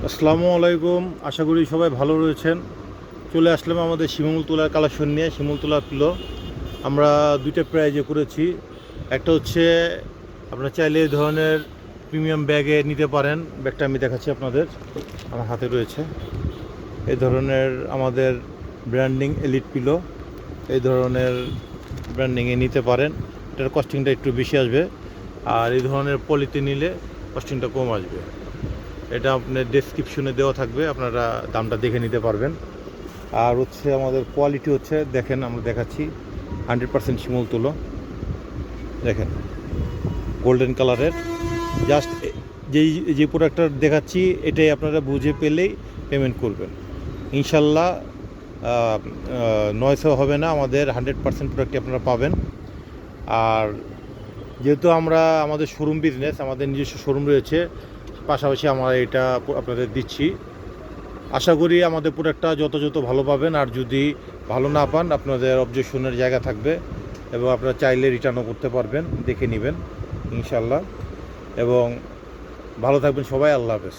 আসসালামু আলাইকুম, আশা করি সবাই ভালো রয়েছেন। চলে আসলাম আমাদের শিমুল তুলার কালেকশন নিয়ে। শিমুল তুলার পিলো আমরা দুইটা প্রাইজে করেছি। একটা হচ্ছে আপনারা চাইলে এই ধরনের প্রিমিয়াম ব্যাগে নিতে পারেন। ব্যাগটা আমি দেখাচ্ছি আপনাদের, আমার হাতে রয়েছে। এই ধরনের আমাদের ব্র্যান্ডিং এলিট পিলো, এই ধরনের ব্র্যান্ডিংয়ে নিতে পারেন। এটার কস্টিংটা একটু বেশি আসবে, আর এই ধরনের পলিতে নিলে কস্টিংটা কম আসবে। এটা আপনার ডেসক্রিপশনে দেওয়া থাকবে, আপনারা দামটা দেখে নিতে পারবেন। আর হচ্ছে আমাদের কোয়ালিটি হচ্ছে, দেখেন আমরা দেখাচ্ছি 100% শিমুল তুলো। দেখেন গোল্ডেন কালারের। জাস্ট যে প্রোডাক্টটা দেখাচ্ছি এটাই আপনারা বুঝে পেলেই পেমেন্ট করবেন। ইনশাল্লাহ নয়সও হবে না, আমাদের 100% প্রোডাক্টই আপনারা পাবেন। আর যেহেতু আমরা আমাদের শোরুম বিজনেস, আমাদের নিজস্ব শোরুম রয়েছে, পাশাপাশি আমরা এটা আপনাদের দিচ্ছি। আশা করি আমাদের প্রোডাক্টটা যত ভালো পাবেন। আর যদি ভালো না পান, আপনাদের অবজেকশনের জায়গা থাকবে এবং আপনারা চাইলে রিটার্নও করতে পারবেন, দেখে নেবেন ইনশাল্লাহ। এবং ভালো থাকবেন সবাই। আল্লাহ হাফেজ।